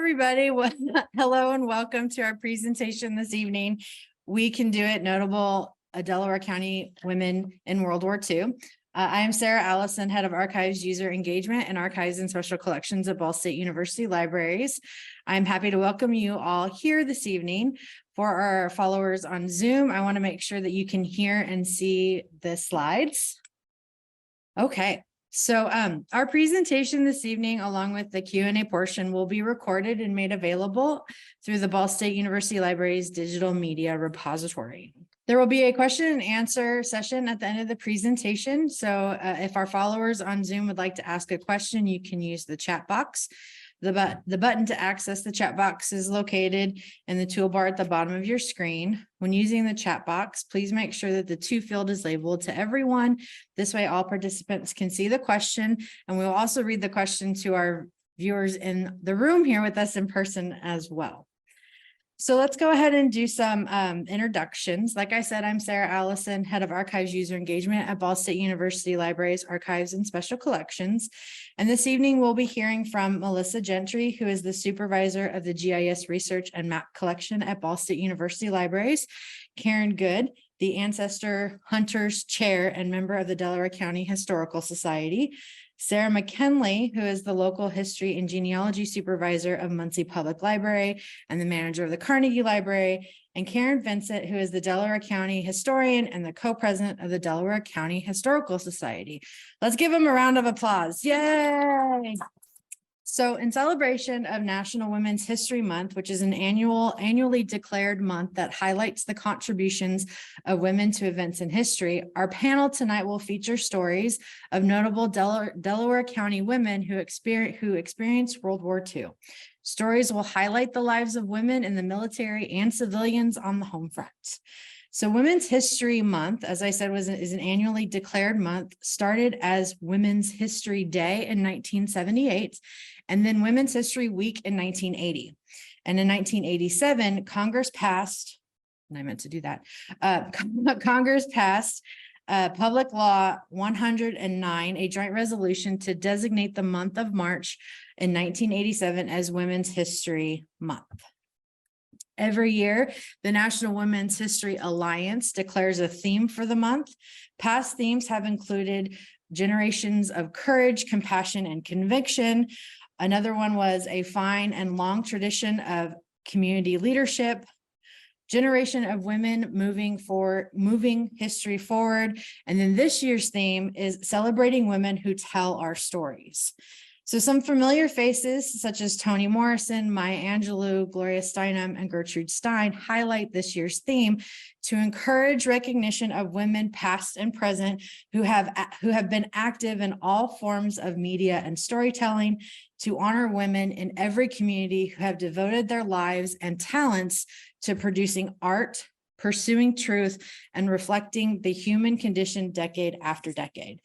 everybody. Well, hello and welcome to our presentation this evening. We Can Do It, Notable Delaware County Women in World War II. I am Sara, Allison, Head of Archives, User Engagement, and Archives and Special Collections at Ball State University Libraries. I'm happy to welcome you all here this evening. For our followers on Zoom, I want to make sure that you can hear and see the slides. Okay. So our presentation this evening, along with the Q&A portion, will be recorded and made available through the Ball State University Library's digital media repository. There will be a question and answer session at the end of the presentation. So if our followers on Zoom would like to ask a question, you can use the chat box. The button to access the chat box is located in the toolbar at the bottom of your screen. When using the chat box, please make sure that the to field is labeled to everyone. This way, all participants can see the question, and we will also read the question to our viewers in the room here with us in person as well. So let's go ahead and do some introductions. Like I said, I'm Sara, Allison, Head of Archives User Engagement at Ball State University Libraries, Archives and Special Collections. And this evening, we'll be hearing from Melissa Gentry, who is the Supervisor of the GIS Research and Map Collection at Ball State University Libraries, Karen Good, the Ancestor Hunters Chair and member of the Delaware County Historical Society, Sara McKinley, who is the local history and genealogy supervisor of Muncie Public Library and the manager of the Carnegie Library, and Karen Vincent, who is the Delaware County historian and the co-president of the Delaware County Historical Society. Let's give them a round of applause. Yay! So in celebration of National Women's History Month, which is an annually declared month that highlights the contributions of women to events in history, our panel tonight will feature stories of notable Delaware County women who experienced World War II. Stories will highlight the lives of women in the military and civilians on the home front. So Women's History Month, as I said, is an annually declared month, started as Women's History Day in 1978, and then Women's History Week in 1980. And in 1987, Congress passed, and I meant to do that, Congress passed Public Law 109, a joint resolution to designate the month of March in 1987 as Women's History Month. Every year, the National Women's History Alliance declares a theme for the month. Past themes have included generations of courage, compassion, and conviction. Another one was a fine and long tradition of community leadership, generation of women moving history forward. And then this year's theme is celebrating women who tell our stories. So some familiar faces such as Toni Morrison, Maya Angelou, Gloria Steinem, and Gertrude Stein highlight this year's theme to encourage recognition of women past and present who have been active in all forms of media and storytelling, to honor women in every community who have devoted their lives and talents to producing art, pursuing truth, and reflecting the human condition decade after decade.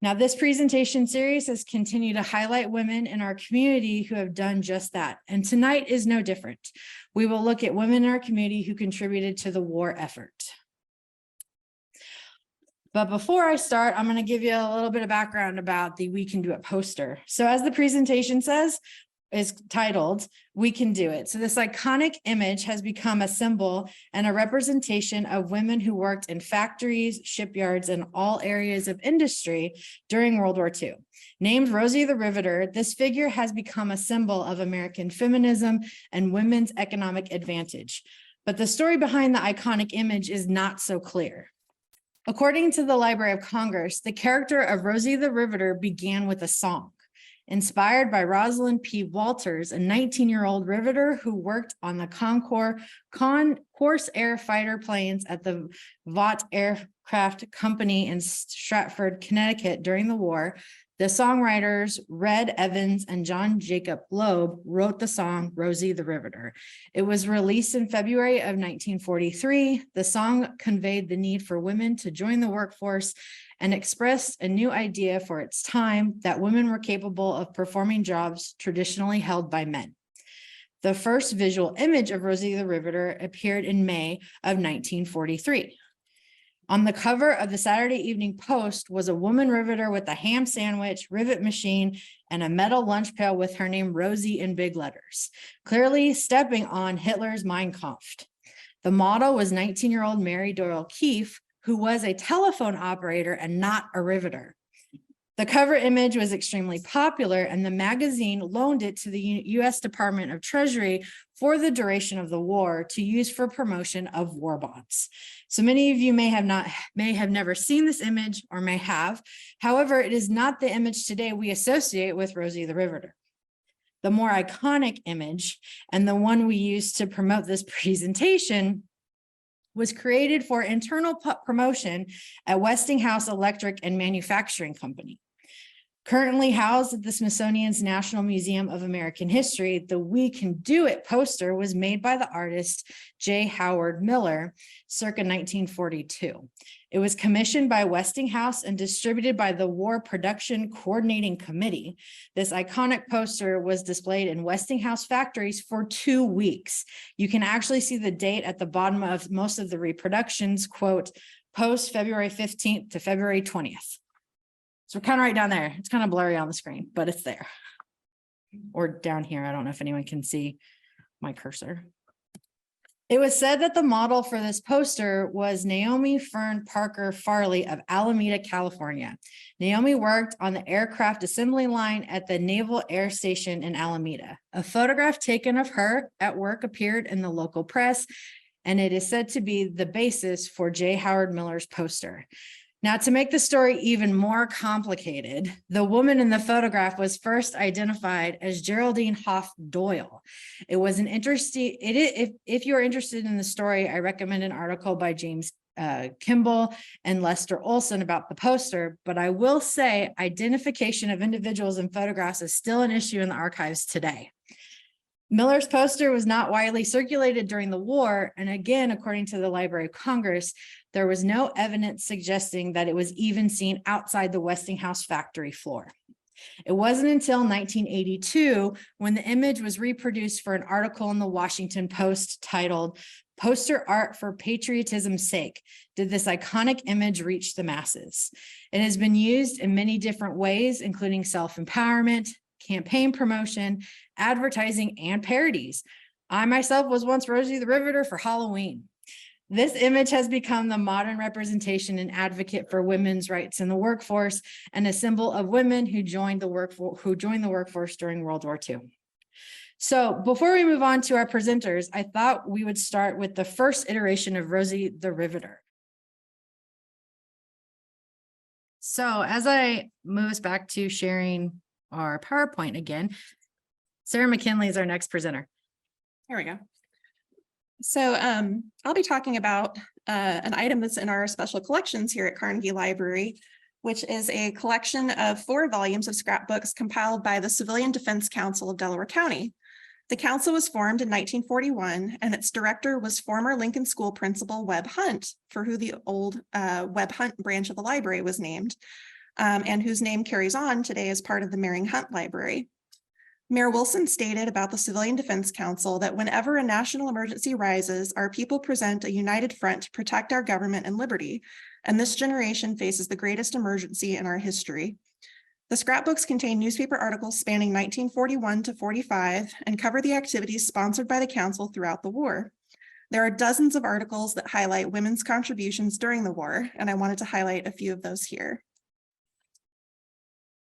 Now, this presentation series has continued to highlight women in our community who have done just that. And tonight is no different. We will look at women in our community who contributed to the war effort. But before I start, I'm going to give you a little bit of background about the We Can Do It poster. So as the presentation is titled, We Can Do It. So this iconic image has become a symbol and a representation of women who worked in factories, shipyards, and all areas of industry during World War II. Named Rosie the Riveter, this figure has become a symbol of American feminism and women's economic advantage. But the story behind the iconic image is not so clear. According to the Library of Congress, the character of Rosie the Riveter began with a song. Inspired by Rosalind P. Walters, a 19-year-old riveter who worked on the Corsair fighter planes at the Vought Aircraft Company in Stratford, Connecticut during the war, the songwriters Red Evans and John Jacob Loeb wrote the song Rosie the Riveter. It was released in February of 1943. The song conveyed the need for women to join the workforce and expressed a new idea for its time that women were capable of performing jobs traditionally held by men. The first visual image of Rosie the Riveter appeared in May of 1943. On the cover of the Saturday Evening Post was a woman riveter with a ham sandwich, rivet machine, and a metal lunch pail with her name Rosie in big letters, clearly stepping on Hitler's Mein Kampf. The model was 19-year-old Mary Doyle Keefe, who was a telephone operator and not a riveter. The cover image was extremely popular, and the magazine loaned it to the U.S. Department of Treasury for the duration of the war to use for promotion of war bonds. So many of you may have never seen this image or may have. However, it is not the image today we associate with Rosie the Riveter. The more iconic image, and the one we use to promote this presentation, was created for internal promotion at Westinghouse Electric and Manufacturing Company. Currently housed at the Smithsonian's National Museum of American History, the We Can Do It poster was made by the artist J. Howard Miller circa 1942. It was commissioned by Westinghouse and distributed by the War Production Coordinating Committee. This iconic poster was displayed in Westinghouse factories for 2 weeks. You can actually see the date at the bottom of most of the reproductions, quote, post February 15th to February 20th. So we're kind of right down there. It's kind of blurry on the screen, but it's there. Or down here. I don't know if anyone can see my cursor. It was said that the model for this poster was Naomi Fern Parker Farley of Alameda, California. Naomi worked on the aircraft assembly line at the Naval Air Station in Alameda. A photograph taken of her at work appeared in the local press, and it is said to be the basis for J. Howard Miller's poster. Now, to make the story even more complicated, the woman in the photograph was first identified as Geraldine Hoff Doyle. It was an interesting, if you're interested in the story, I recommend an article by James Kimball and Lester Olson about the poster, but I will say identification of individuals in photographs is still an issue in the archives today. Miller's poster was not widely circulated during the war, and again, according to the Library of Congress, there was no evidence suggesting that it was even seen outside the Westinghouse factory floor. It wasn't until 1982 when the image was reproduced for an article in the Washington Post titled "Poster Art for Patriotism's Sake" did this iconic image reach the masses. It has been used in many different ways, including self-empowerment, campaign promotion, advertising, and parodies. I myself was once Rosie the Riveter for Halloween. This image has become the modern representation and advocate for women's rights in the workforce and a symbol of women who joined the workforce during World War II. So before we move on to our presenters, I thought we would start with the first iteration of Rosie the Riveter. So as I move us back to sharing our PowerPoint again, Sara McKinley is our next presenter. Here we go. So I'll be talking about an item that's in our special collections here at Carnegie Library, which is a collection of 4 volumes of scrapbooks compiled by the Civilian Defense Council of Delaware County. The council was formed in 1941, and its director was former Lincoln School principal Webb Hunt, for who the old Webb Hunt branch of the library was named, and whose name carries on today as part of the Mering Hunt Library. Mayor Wilson stated about the Civilian Defense Council that whenever a national emergency rises, our people present a united front to protect our government and liberty, and this generation faces the greatest emergency in our history. The scrapbooks contain newspaper articles spanning 1941 to 45 and cover the activities sponsored by the council throughout the war. There are dozens of articles that highlight women's contributions during the war, and I wanted to highlight a few of those here.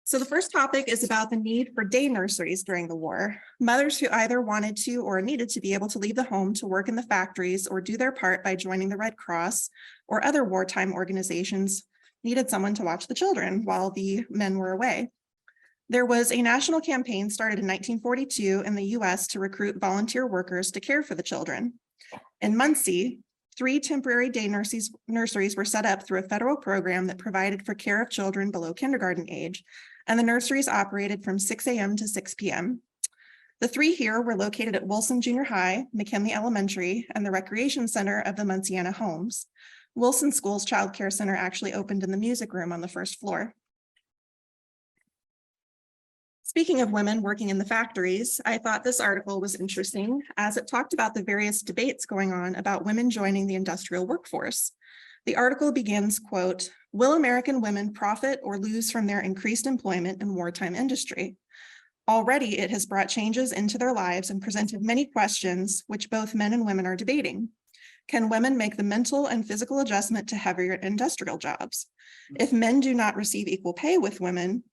So the first topic is about the need for day nurseries during the war. Mothers who either wanted to or needed to be able to leave the home to work in the factories or do their part by joining the Red Cross or other wartime organizations needed someone to watch the children while the men were away. There was a national campaign started in 1942 in the US to recruit volunteer workers to care for the children. In Muncie, 3 temporary day nurseries were set up through a federal program that provided for care of children below kindergarten age, and the nurseries operated from 6 a.m. to 6 p.m. The 3 here were located at Wilson Junior High, McKinley Elementary, and the Recreation Center of the Munciana Homes. Wilson School's Child Care Center actually opened in the music room on the 1st floor. Speaking of women working in the factories, I thought this article was interesting as it talked about the various debates going on about women joining the industrial workforce. The article begins, quote, "Will American women profit or lose from their increased employment in wartime industry? Already it has brought changes into their lives and presented many questions which both men and women are debating. Can women make the mental and physical adjustment to heavier industrial jobs? If men do not receive equal pay with women,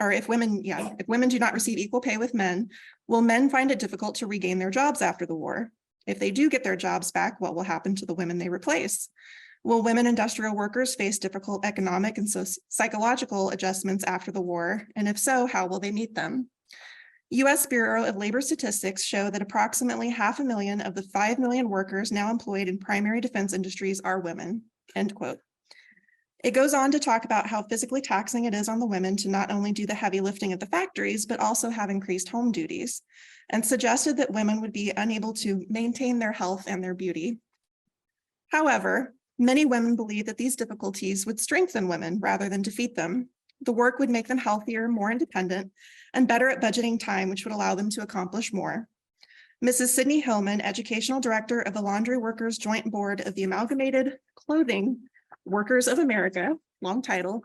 or if women do not receive equal pay with men, will men find it difficult to regain their jobs after the war? If they do get their jobs back, what will happen to the women they replace? Will women industrial workers face difficult economic and psychological adjustments after the war? And if so, how will they meet them? U.S. Bureau of Labor Statistics show that approximately 500,000 of the 5 million workers now employed in primary defense industries are women," end quote. It goes on to talk about how physically taxing it is on the women to not only do the heavy lifting at the factories, but also have increased home duties, and suggested that women would be unable to maintain their health and their beauty. However, many women believe that these difficulties would strengthen women rather than defeat them. The work would make them healthier, more independent, and better at budgeting time, which would allow them to accomplish more. Mrs. Sydney Hillman, Educational Director of the Laundry Workers Joint Board of the Amalgamated Clothing Workers of America, long title,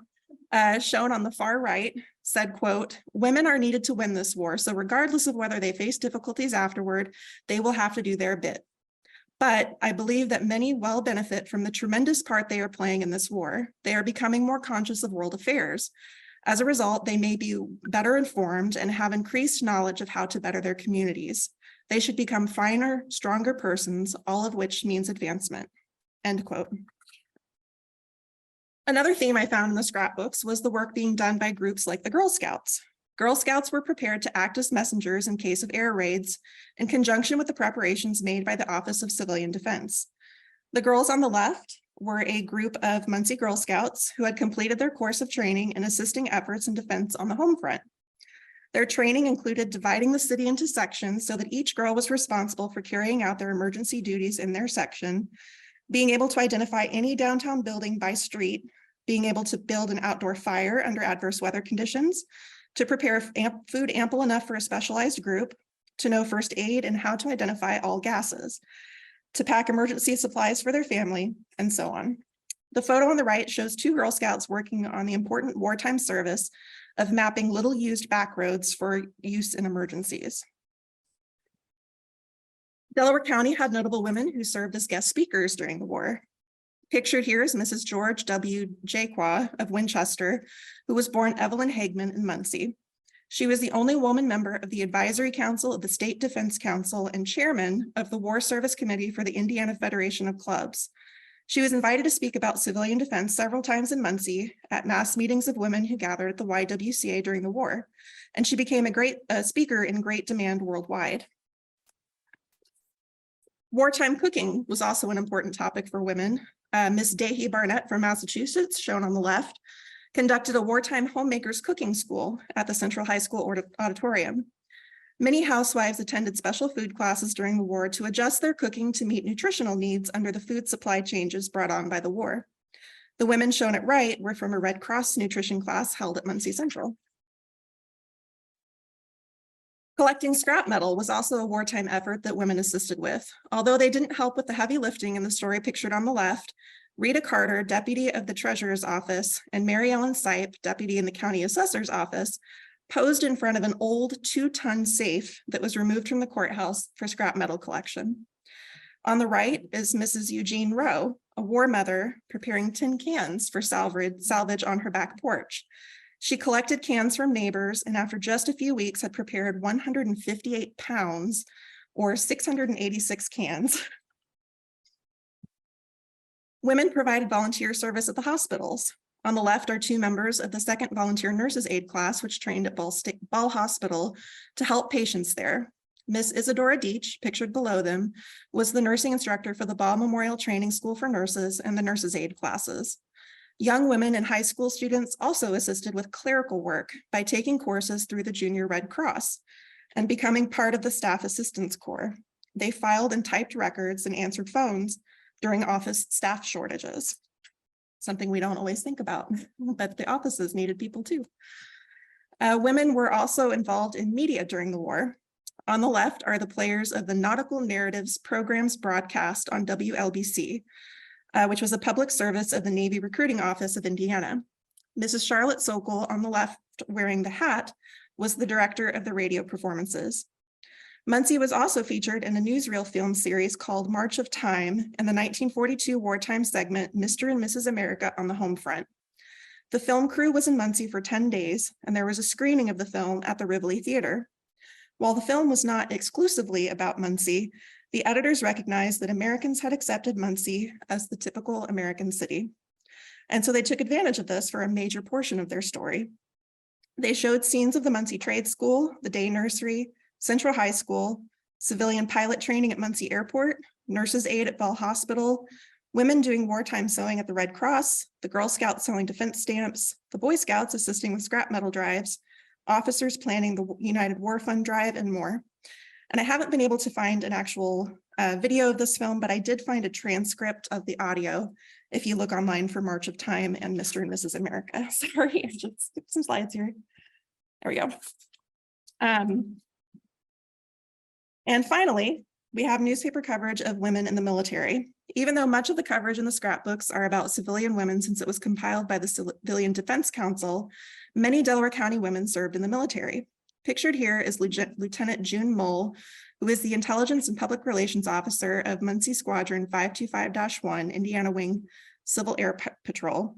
shown on the far right, said, quote, "Women are needed to win this war, so regardless of whether they face difficulties afterward, they will have to do their bit. But I believe that many will benefit from the tremendous part they are playing in this war. They are becoming more conscious of world affairs. As a result, they may be better informed and have increased knowledge of how to better their communities. They should become finer, stronger persons, all of which means advancement," end quote. Another theme I found in the scrapbooks was the work being done by groups like the Girl Scouts. Girl Scouts were prepared to act as messengers in case of air raids in conjunction with the preparations made by the Office of Civilian Defense. The girls on the left were a group of Muncie Girl Scouts who had completed their course of training in assisting efforts in defense on the home front. Their training included dividing the city into sections so that each girl was responsible for carrying out their emergency duties in their section, being able to identify any downtown building by street, being able to build an outdoor fire under adverse weather conditions, to prepare food ample enough for a specialized group, to know first aid and how to identify all gases, to pack emergency supplies for their family, and so on. The photo on the right shows 2 Girl Scouts working on the important wartime service of mapping little used back roads for use in emergencies. Delaware County had notable women who served as guest speakers during the war. Pictured here is Mrs. George W. Jaqua of Winchester, who was born Evelyn Hagman in Muncie. She was the only woman member of the Advisory Council of the State Defense Council and chairman of the War Service Committee for the Indiana Federation of Clubs. She was invited to speak about civilian defense several times in Muncie at mass meetings of women who gathered at the YWCA during the war, and she became a speaker in great demand worldwide. Wartime cooking was also an important topic for women. Miss Dahey Barnett from Massachusetts, shown on the left, conducted a wartime homemakers cooking school at the Central High School auditorium. Many housewives attended special food classes during the war to adjust their cooking to meet nutritional needs under the food supply changes brought on by the war. The women shown at right were from a Red Cross nutrition class held at Muncie Central. Collecting scrap metal was also a wartime effort that women assisted with. Although they didn't help with the heavy lifting in the story pictured on the left, Rita Carter, deputy of the treasurer's office, and Mary Ellen Sipe, deputy in the county assessor's office, posed in front of an old 2-ton safe that was removed from the courthouse for scrap metal collection. On the right is Mrs. Eugene Rowe, a war mother preparing tin cans for salvage on her back porch. She collected cans from neighbors and after just a few weeks had prepared 158 pounds or 686 cans. Women provided volunteer service at the hospitals. On the left are 2 members of the 2nd Volunteer Nurses Aid class, which trained at Ball Hospital to help patients there. Miss Isadora Deach, pictured below them, was the nursing instructor for the Ball Memorial Training School for Nurses and the Nurses Aid classes. Young women and high school students also assisted with clerical work by taking courses through the Junior Red Cross and becoming part of the Staff Assistance Corps. They filed and typed records and answered phones during office staff shortages. Something we don't always think about, but the offices needed people too. Women were also involved in media during the war. On the left are the players of the Nautical Narratives programs broadcast on WLBC. which was a public service of the Navy Recruiting Office of Indiana. Mrs. Charlotte Sokol on the left, wearing the hat, was the director of the radio performances. Muncie was also featured in a newsreel film series called March of Time and the 1942 wartime segment Mr. and Mrs. America on the Home Front. The film crew was in Muncie for 10 days, and there was a screening of the film at the Rivoli Theater. While the film was not exclusively about Muncie, the editors recognized that Americans had accepted Muncie as the typical American city. And so they took advantage of this for a major portion of their story. They showed scenes of the Muncie Trade School, the day nursery, Central High School, civilian pilot training at Muncie Airport, nurses' aid at Bell Hospital, women doing wartime sewing at the Red Cross, the Girl Scouts selling defense stamps, the Boy Scouts assisting with scrap metal drives, officers planning the United War Fund drive, and more. And I haven't been able to find an actual video of this film, but I did find a transcript of the audio if you look online for March of Time and Mr. and Mrs. America. Sorry, I just skipped some slides here. There we go. And finally, we have newspaper coverage of women in the military. Even though much of the coverage in the scrapbooks are about civilian women, since it was compiled by the Civilian Defense Council, many Delaware County women served in the military. Pictured here is Lieutenant June Mole, who is the Intelligence and Public Relations Officer of Muncie Squadron 525-1, Indiana Wing Civil Air Patrol.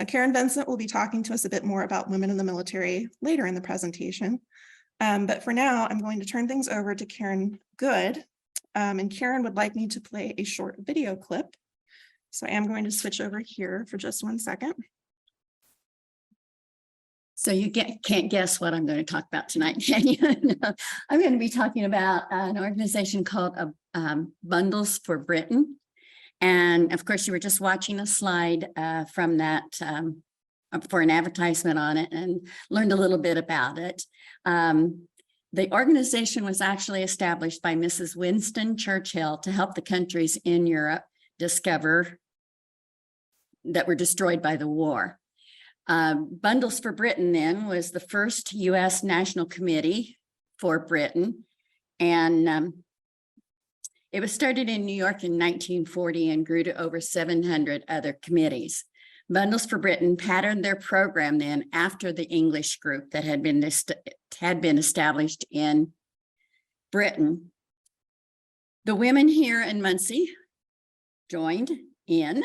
Karen Vincent will be talking to us a bit more about women in the military later in the presentation. But for now, I'm going to turn things over to Karen Good. And Karen would like me to play a short video clip. So I am going to switch over here for just 1 second. So you can't guess what I'm going to talk about tonight, can you? No, I'm going to be talking about an organization called Bundles for Britain. And of course, you were just watching a slide from that for an advertisement on it and learned a little bit about it. The organization was actually established by Mrs. Winston Churchill to help the countries in Europe discover that were destroyed by the war. Bundles for Britain then was the first U.S. National Committee for Britain, and it was started in New York in 1940 and grew to over 700 other committees. Bundles for Britain patterned their program then after the English group that had been established in Britain. The women here in Muncie joined in,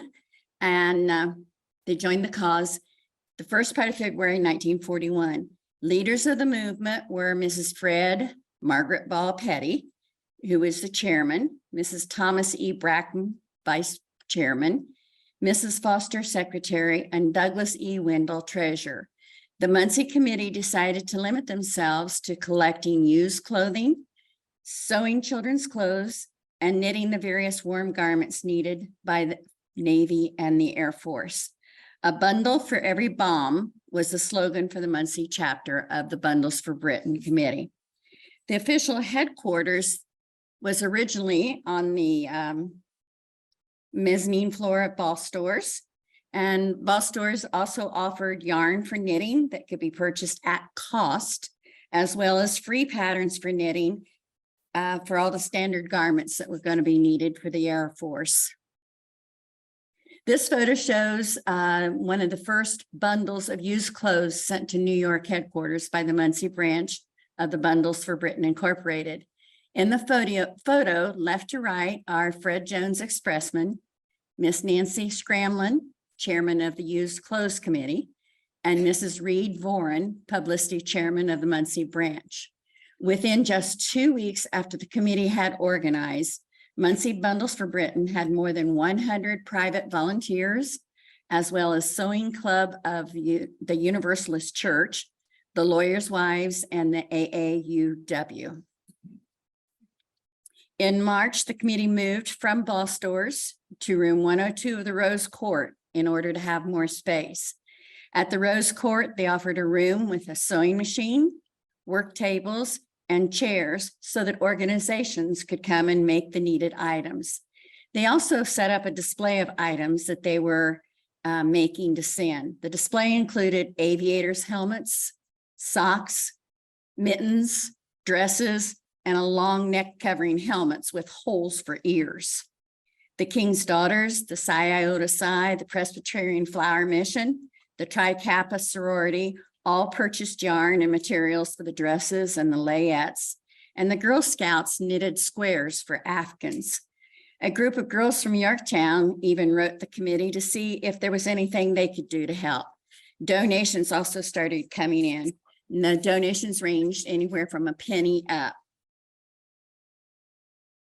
and they joined the cause the first part of February 1941. Leaders of the movement were Mrs. Fred Margaret Ball Petty, who was the chairman, Mrs. Thomas E. Bracken, vice chairman, Mrs. Foster, secretary, and Douglas E. Wendell, treasurer. The Muncie committee decided to limit themselves to collecting used clothing, sewing children's clothes, and knitting the various warm garments needed by the Navy and the Air Force. A bundle for every bomb was the slogan for the Muncie chapter of the Bundles for Britain committee. The official headquarters was originally on the mezzanine floor at Ball Stores. And Ball Stores also offered yarn for knitting that could be purchased at cost, as well as free patterns for knitting for all the standard garments that were going to be needed for the Air Force. This photo shows one of the first bundles of used clothes sent to New York headquarters by the Muncie branch of the Bundles for Britain Incorporated. In the photo, left to right, are Fred Jones Expressman, Miss Nancy Scramlin, chairman of the Used Clothes Committee, and Mrs. Reed Voren, publicity chairman of the Muncie branch. Within just 2 weeks after the committee had organized, Muncie Bundles for Britain had more than 100 private volunteers, as well as Sewing Club of the Universalist Church, the Lawyers' Wives, and the AAUW. In March, the committee moved from Ball Stores to room 102 of the Rose Court in order to have more space. At the Rose Court, they offered a room with a sewing machine, work tables, and chairs so that organizations could come and make the needed items. They also set up a display of items that they were making to send. The display included aviators' helmets, socks, mittens, dresses, and a long neck covering helmets with holes for ears. the King's Daughters, the Psi Iota Psi, the Presbyterian Flower Mission, the Tri Kappa sorority, all purchased yarn and materials for the dresses and the layettes, and the Girl Scouts knitted squares for Afghans. A group of girls from Yorktown even wrote the committee to see if there was anything they could do to help. Donations also started coming in. And the donations ranged anywhere from a penny up.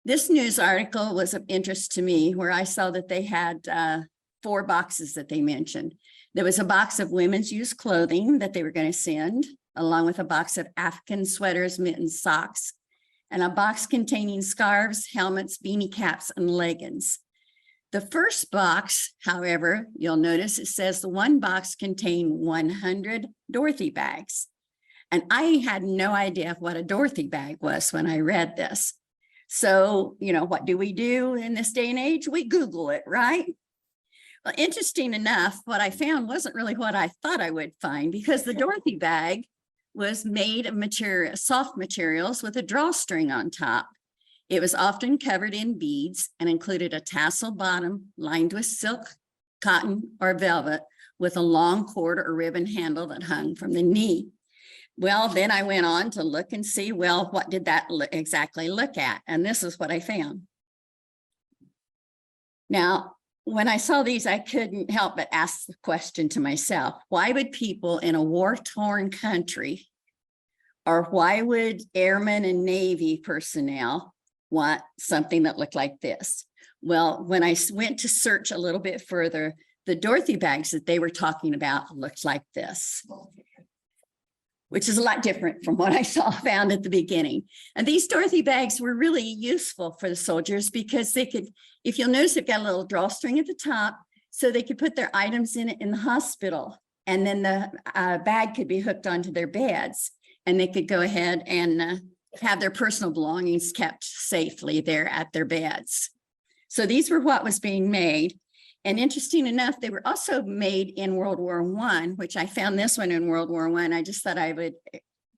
This news article was of interest to me, where I saw that they had 4 boxes that they mentioned. There was a box of women's used clothing that they were going to send, along with a box of African sweaters, mittens, socks, and a box containing scarves, helmets, beanie caps, and leggings. The first box, however, you'll notice it says the one box contained 100 Dorothy bags. And I had no idea what a Dorothy bag was when I read this. So, what do we do in this day and age? We Google it, right? Well, interesting enough, what I found wasn't really what I thought I would find, because the Dorothy bag was made of soft materials with a drawstring on top. It was often covered in beads and included a tassel bottom lined with silk, cotton, or velvet with a long cord or ribbon handle that hung from the knee. Well, then I went on to look and see, well, what did that exactly look at? And this is what I found. Now, when I saw these, I couldn't help but ask the question to myself, why would people in a war-torn country, or why would airmen and Navy personnel want something that looked like this? Well, when I went to search a little bit further, the Dorothy bags that they were talking about looked like this, which is a lot different from what I found at the beginning. And these Dorothy bags were really useful for the soldiers because they could, if you'll notice, they've got a little drawstring at the top, so they could put their items in it in the hospital. And then the bag could be hooked onto their beds, and they could go ahead and have their personal belongings kept safely there at their beds. So these were what was being made. And interesting enough, they were also made in World War I, which I found this one in World War I. I just thought I would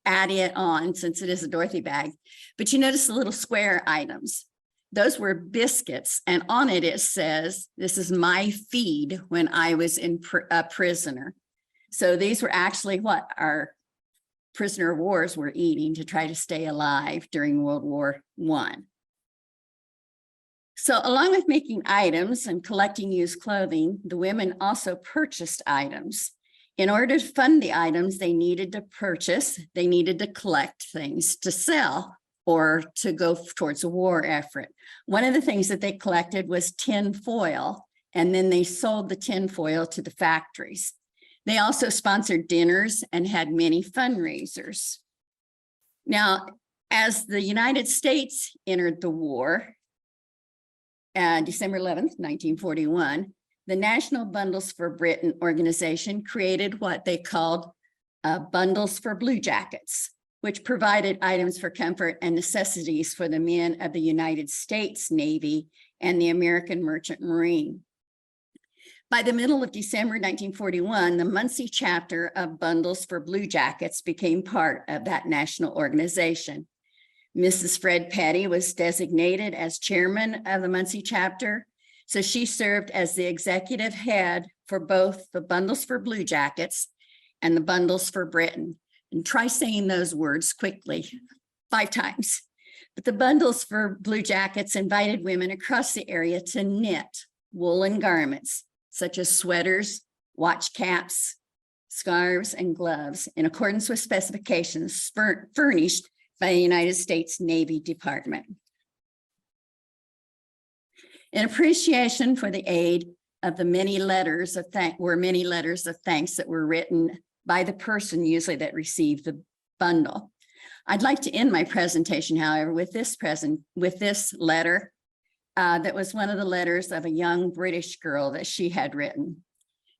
add it on since it is a Dorothy bag. But you notice the little square items. Those were biscuits. And on it, it says, this is my feed when I was a prisoner. So these were actually what our prisoner of wars were eating to try to stay alive during World War I. So along with making items and collecting used clothing, the women also purchased items. In order to fund the items they needed to purchase, they needed to collect things to sell or to go towards a war effort. One of the things that they collected was tin foil, and then they sold the tin foil to the factories. They also sponsored dinners and had many fundraisers. Now, as the United States entered the war, December 11th, 1941, the National Bundles for Britain organization created what they called Bundles for Blue Jackets, which provided items for comfort and necessities for the men of the United States Navy and the American Merchant Marine. By the middle of December 1941, the Muncie chapter of Bundles for Blue Jackets became part of that national organization. Mrs. Fred Petty was designated as chairman of the Muncie chapter, so she served as the executive head for both the Bundles for Blue Jackets and the Bundles for Britain. And try saying those words quickly 5 times. But the Bundles for Blue Jackets invited women across the area to knit woolen garments, such as sweaters, watch caps, scarves, and gloves in accordance with specifications furnished by the United States Navy Department. In appreciation for the aid of the many letters of thanks that were written by the person usually that received the bundle. I'd like to end my presentation, however, with this letter that was one of the letters of a young British girl that she had written.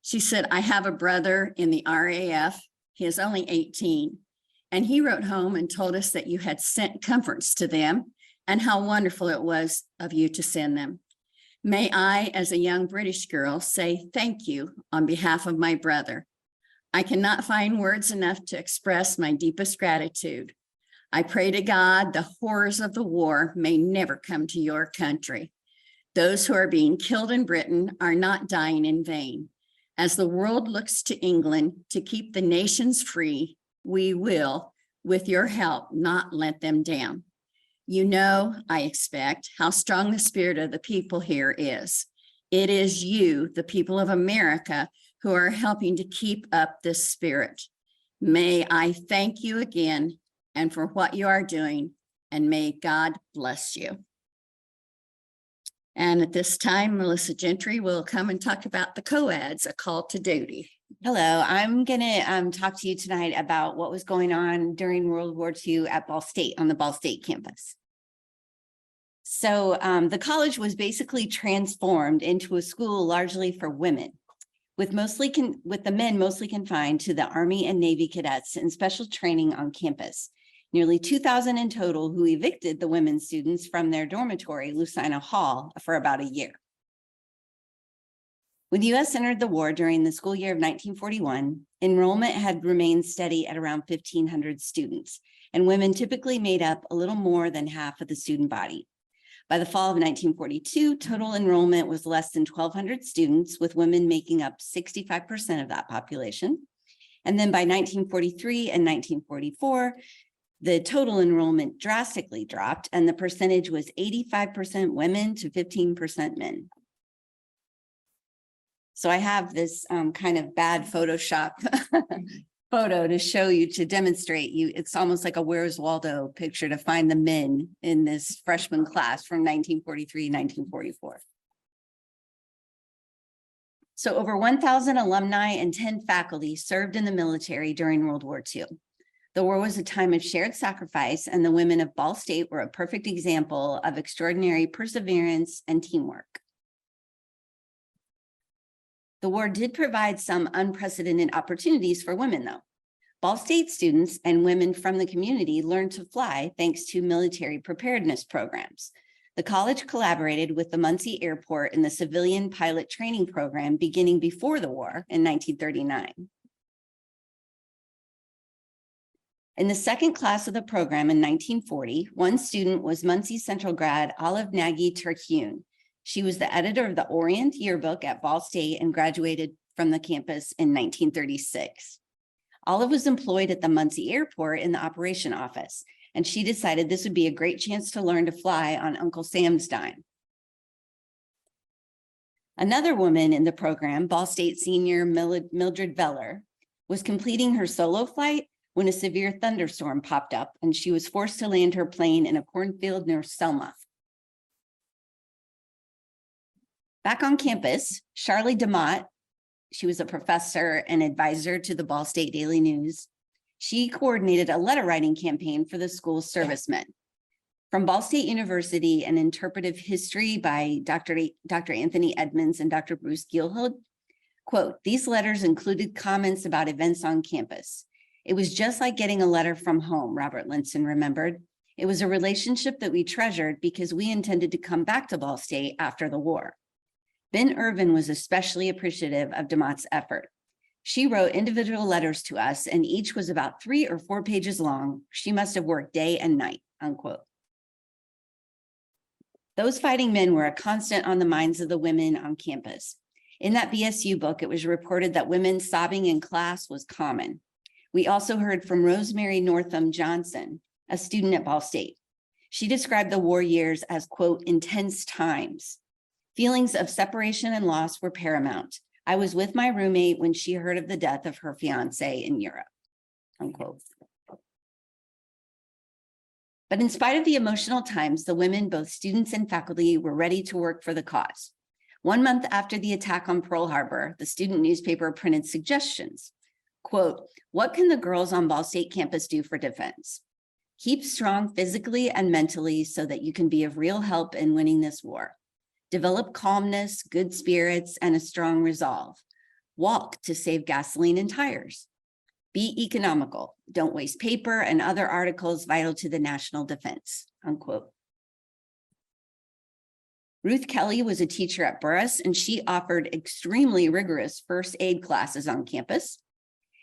She said, I have a brother in the RAF. He is only 18. And he wrote home and told us that you had sent comforts to them and how wonderful it was of you to send them. May I, as a young British girl, say thank you on behalf of my brother. I cannot find words enough to express my deepest gratitude. I pray to God the horrors of the war may never come to your country. Those who are being killed in Britain are not dying in vain. As the world looks to England to keep the nations free, we will, with your help, not let them down. You know, I expect, how strong the spirit of the people here is. It is you, the people of America, who are helping to keep up this spirit. May I thank you again and for what you are doing, and may God bless you. And at this time, Melissa Gentry will come and talk about the COADs, a call to duty. Hello, I'm gonna talk to you tonight about what was going on during World War II at Ball State, on the Ball State campus. So the college was basically transformed into a school largely for women, with the men mostly confined to the Army and Navy cadets and special training on campus. Nearly 2,000 in total who evicted the women students from their dormitory, Lucina Hall, for about a year. When the U.S. entered the war during the school year of 1941, enrollment had remained steady at around 1,500 students, and women typically made up a little more than half of the student body. By the fall of 1942, total enrollment was less than 1,200 students, with women making up 65% of that population. And then by 1943 and 1944, the total enrollment drastically dropped, and the percentage was 85% women to 15% men. So I have this kind of bad Photoshop photo to show you, to demonstrate you. It's almost like a Where's Waldo picture to find the men in this freshman class from 1943, 1944. So over 1,000 alumni and 10 faculty served in the military during World War II. The war was a time of shared sacrifice, and the women of Ball State were a perfect example of extraordinary perseverance and teamwork. The war did provide some unprecedented opportunities for women, though. Ball State students and women from the community learned to fly thanks to military preparedness programs. The college collaborated with the Muncie Airport in the civilian pilot training program beginning before the war in 1939. In the second class of the program in 1940, one student was Muncie Central grad Olive Nagy Terhune. She was the editor of the Orient yearbook at Ball State and graduated from the campus in 1936. Olive was employed at the Muncie Airport in the operation office, and she decided this would be a great chance to learn to fly on Uncle Sam's dime. Another woman in the program, Ball State senior Mildred Veller, was completing her solo flight when a severe thunderstorm popped up and she was forced to land her plane in a cornfield near Selma. Back on campus, Charlie DeMott, she was a professor and advisor to the Ball State Daily News. She coordinated a letter writing campaign for the school's servicemen. From Ball State University, an interpretive history by Dr. Anthony Edmonds and Dr. Bruce Gilhood, quote, "These letters included comments about events on campus. It was just like getting a letter from home," Robert Linson remembered. "It was a relationship that we treasured because we intended to come back to Ball State after the war." Ben Irvin was especially appreciative of DeMott's effort. "She wrote individual letters to us, and each was about 3 or 4 pages long. She must have worked day and night," unquote. Those fighting men were a constant on the minds of the women on campus. In that BSU book, it was reported that women sobbing in class was common. We also heard from Rosemary Northam Johnson, a student at Ball State. She described the war years as, quote, "intense times. Feelings of separation and loss were paramount. I was with my roommate when she heard of the death of her fiance in Europe," unquote. But in spite of the emotional times, the women, both students and faculty, were ready to work for the cause. 1 month after the attack on Pearl Harbor, the student newspaper printed suggestions. Quote, "What can the girls on Ball State campus do for defense? Keep strong physically and mentally so that you can be of real help in winning this war. Develop calmness, good spirits, and a strong resolve. Walk to save gasoline and tires. Be economical. Don't waste paper and other articles vital to the national defense," unquote. Ruth Kelly was a teacher at Burris, and she offered extremely rigorous first aid classes on campus.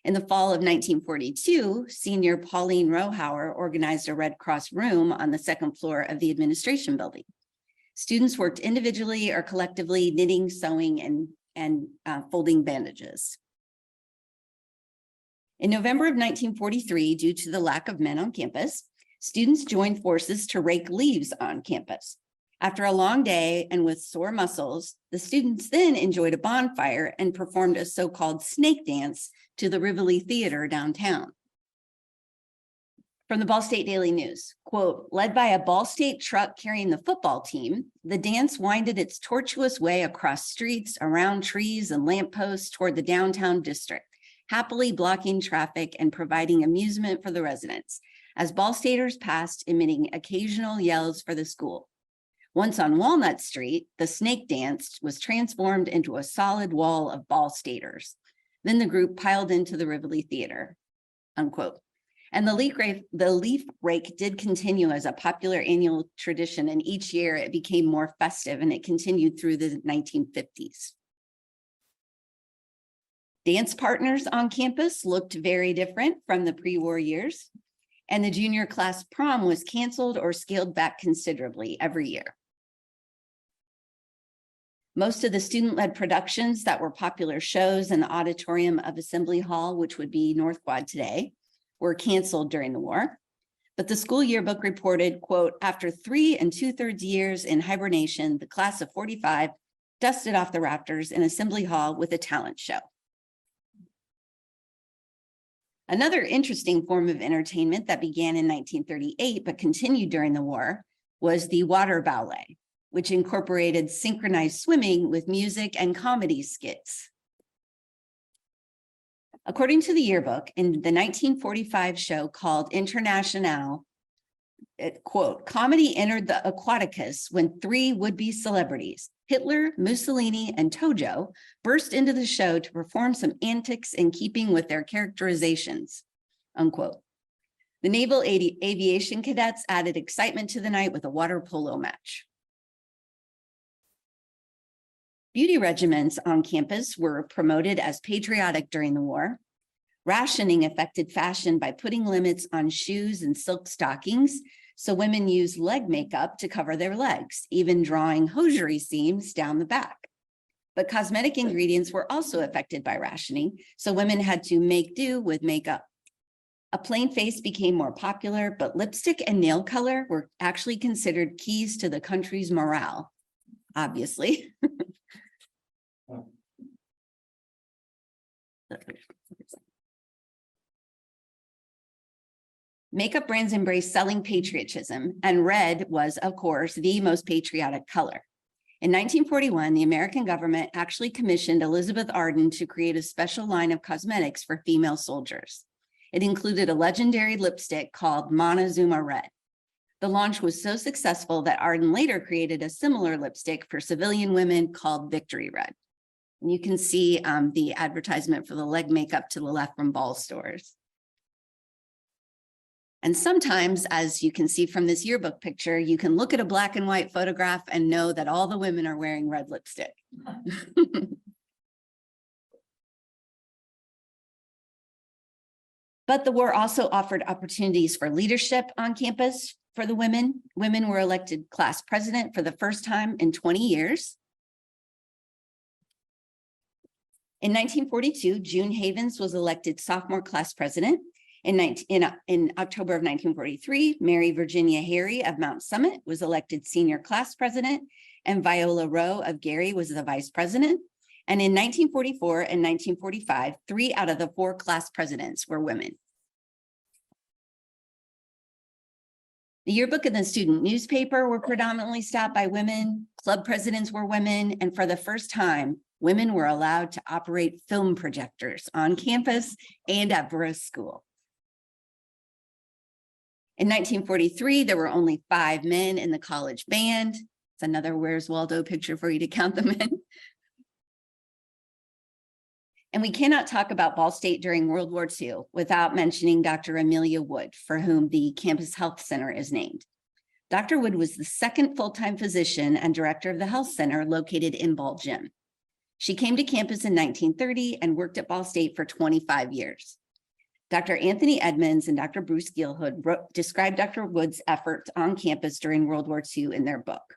In the fall of 1942, senior Pauline Rohauer organized a Red Cross room on the second floor of the administration building. Students worked individually or collectively knitting, sewing, and folding bandages. In November of 1943, due to the lack of men on campus, students joined forces to rake leaves on campus. After a long day and with sore muscles, the students then enjoyed a bonfire and performed a so-called snake dance to the Rivoli Theater downtown. From the Ball State Daily News, quote, led by a Ball State truck carrying the football team, the dance winded its tortuous way across streets, around trees and lampposts toward the downtown district, happily blocking traffic and providing amusement for the residents, as Ball Staters passed, emitting occasional yells for the school. Once on Walnut Street, the snake dance was transformed into a solid wall of Ball Staters. Then the group piled into the Rivoli Theater, unquote. And the leaf rake did continue as a popular annual tradition, and each year it became more festive, and it continued through the 1950s. Dance partners on campus looked very different from the pre-war years, and the junior class prom was canceled or scaled back considerably every year. Most of the student-led productions that were popular shows in the auditorium of Assembly Hall, which would be North Quad today, were canceled during the war. But the school yearbook reported, quote, after 3 2/3 years in hibernation, the class of 45 dusted off the rafters in Assembly Hall with a talent show. Another interesting form of entertainment that began in 1938 but continued during the war was the water ballet, which incorporated synchronized swimming with music and comedy skits. According to the yearbook, in the 1945 show called Internationale, quote, comedy entered the Aquaticus when 3 would-be celebrities, Hitler, Mussolini, and Tojo, burst into the show to perform some antics in keeping with their characterizations, unquote. The Naval Aviation Cadets added excitement to the night with a water polo match. Beauty regimens on campus were promoted as patriotic during the war. Rationing affected fashion by putting limits on shoes and silk stockings, so women used leg makeup to cover their legs, even drawing hosiery seams down the back. But cosmetic ingredients were also affected by rationing, so women had to make do with makeup. A plain face became more popular, but lipstick and nail color were actually considered keys to the country's morale, obviously. Makeup brands embraced selling patriotism, and red was, of course, the most patriotic color. In 1941, the American government actually commissioned Elizabeth Arden to create a special line of cosmetics for female soldiers. It included a legendary lipstick called Montezuma Red. The launch was so successful that Arden later created a similar lipstick for civilian women called Victory Red. And you can see the advertisement for the leg makeup to the left from Ball stores. And sometimes, as you can see from this yearbook picture, you can look at a black and white photograph and know that all the women are wearing red lipstick. But the war also offered opportunities for leadership on campus for the women. Women were elected class president for the first time in 20 years. In 1942, June Havens was elected sophomore class president. In October of 1943, Mary Virginia Harry of Mount Summit was elected senior class president, and Viola Rowe of Gary was the vice president. And in 1944 and 1945, 3 out of the 4 class presidents were women. The yearbook and the student newspaper were predominantly staffed by women, club presidents were women, and for the first time, women were allowed to operate film projectors on campus and at Burris School. In 1943, there were only 5 men in the college band. It's another Where's Waldo picture for you to count them in. And we cannot talk about Ball State during World War II without mentioning Dr. Amelia Wood, for whom the Campus Health Center is named. Dr. Wood was the second full-time physician and director of the health center located in Ball Gym. She came to campus in 1930 and worked at Ball State for 25 years. Dr. Anthony Edmonds and Dr. Bruce Gilhood described Dr. Wood's efforts on campus during World War II in their book.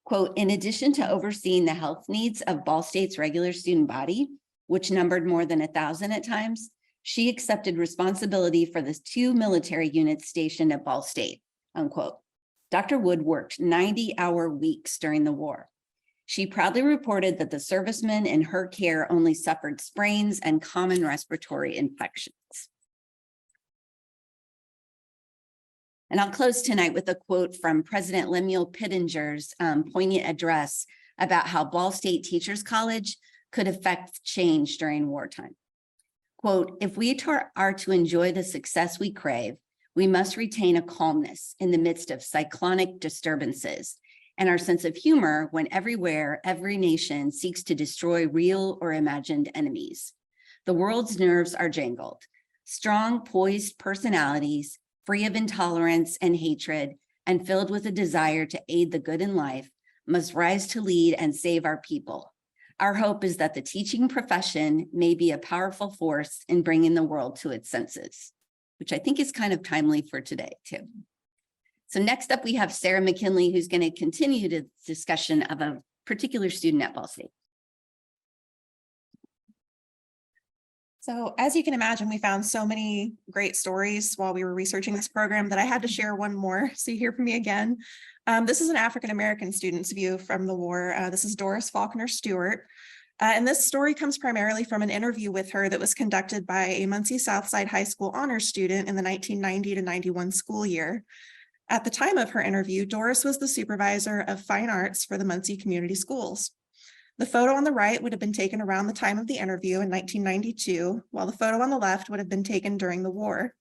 Quote, in addition to overseeing the health needs of Ball State's regular student body, which numbered more than 1,000 at times, she accepted responsibility for the 2 military units stationed at Ball State, unquote. Dr. Wood worked 90-hour weeks during the war. She proudly reported that the servicemen in her care only suffered sprains and common respiratory infections. And I'll close tonight with a quote from President Lemuel Pittenger's poignant address about how Ball State Teachers College could affect change during wartime. Quote, if we are to enjoy the success we crave, we must retain a calmness in the midst of cyclonic disturbances and our sense of humor when everywhere, every nation seeks to destroy real or imagined enemies. The world's nerves are jangled. Strong, poised personalities, free of intolerance and hatred, and filled with a desire to aid the good in life, must rise to lead and save our people. Our hope is that the teaching profession may be a powerful force in bringing the world to its senses, which I think is kind of timely for today too. So next up, we have Sara McKinley, who's going to continue the discussion of a particular student at Ball State. So as you can imagine, we found so many great stories while we were researching this program that I had to share one more. So you hear from me again. This is an African-American student's view from the war. This is Doris Faulkner Stewart. And this story comes primarily from an interview with her that was conducted by a Muncie Southside High School honors student in the 1990 to 91 school year. At the time of her interview, Doris was the supervisor of fine arts for the Muncie Community Schools. The photo on the right would have been taken around the time of the interview in 1992, while the photo on the left would have been taken during the war.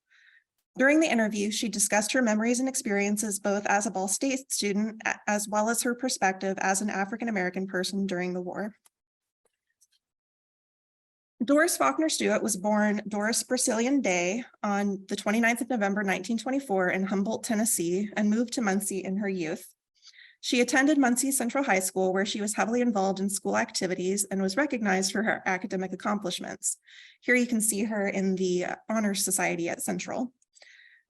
During the interview, she discussed her memories and experiences both as a Ball State student, as well as her perspective as an African-American person during the war. Doris Faulkner Stewart was born Doris Brazilian Day on the 29th of November, 1924 in Humboldt, Tennessee, and moved to Muncie in her youth. She attended Muncie Central High School, where she was heavily involved in school activities and was recognized for her academic accomplishments. Here you can see her in the Honors Society at Central.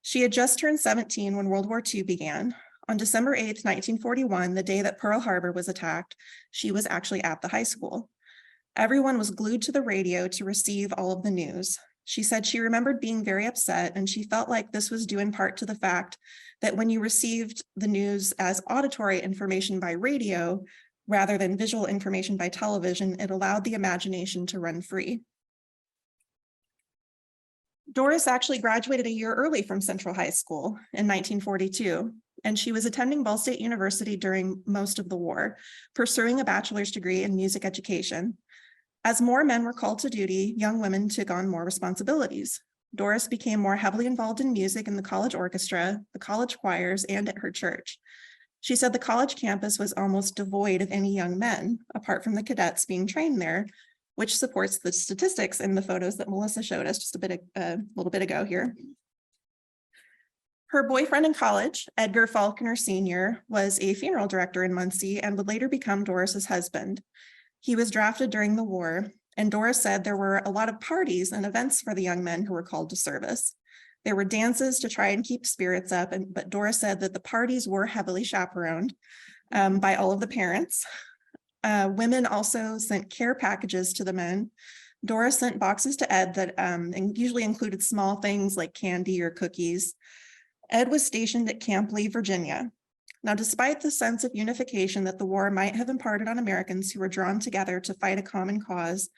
She had just turned 17 when World War II began. On December 8th, 1941, the day that Pearl Harbor was attacked, she was actually at the high school. Everyone was glued to the radio to receive all of the news. She said she remembered being very upset, and she felt like this was due in part to the fact that when you received the news as auditory information by radio, rather than visual information by television, it allowed the imagination to run free. Doris actually graduated a year early from Central High School in 1942, and she was attending Ball State University during most of the war, pursuing a bachelor's degree in music education. As more men were called to duty, young women took on more responsibilities. Doris became more heavily involved in music in the college orchestra, the college choirs, and at her church. She said the college campus was almost devoid of any young men, apart from the cadets being trained there, which supports the statistics in the photos that Melissa showed us just a little bit ago here. Her boyfriend in college, Edgar Faulkner Sr., was a funeral director in Muncie and would later become Doris's husband. He was drafted during the war, and Doris said there were a lot of parties and events for the young men who were called to service. There were dances to try and keep spirits up, but Doris said that the parties were heavily chaperoned by all of the parents. Women also sent care packages to the men. Doris sent boxes to Ed that usually included small things like candy or cookies. Ed was stationed at Camp Lee, Virginia. Now, despite the sense of unification that the war might have imparted on Americans who were drawn together to fight a common cause,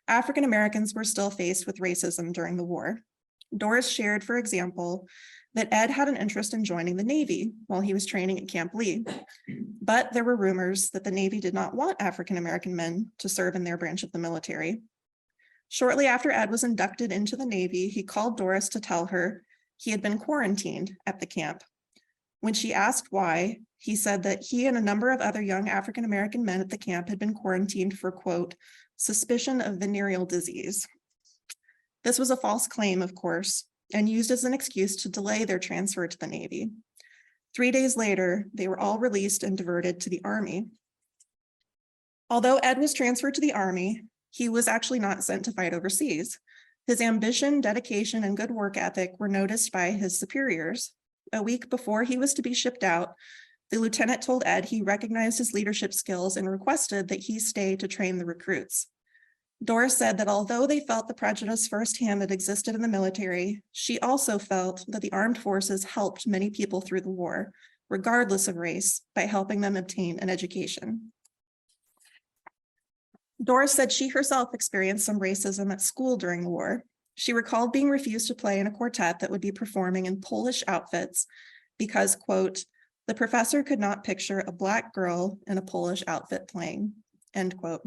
African Americans were still faced with racism during the war. Doris shared, for example, that Ed had an interest in joining the Navy while he was training at Camp Lee, but there were rumors that the Navy did not want African American men to serve in their branch of the military. Shortly after Ed was inducted into the Navy, he called Doris to tell her he had been quarantined at the camp. When she asked why, he said that he and a number of other young African-American men at the camp had been quarantined for, quote, suspicion of venereal disease. This was a false claim, of course, and used as an excuse to delay their transfer to the Navy. 3 days later, they were all released and diverted to the Army. Although Ed was transferred to the Army, he was actually not sent to fight overseas. His ambition, dedication, and good work ethic were noticed by his superiors. A week before he was to be shipped out, The lieutenant told Ed he recognized his leadership skills and requested that he stay to train the recruits. Doris said that although they felt the prejudice firsthand that existed in the military, she also felt that the armed forces helped many people through the war, regardless of race, by helping them obtain an education. Doris said she herself experienced some racism at school during the war. She recalled being refused to play in a quartet that would be performing in Polish outfits because, quote, the professor could not picture a Black girl in a Polish outfit playing, end quote.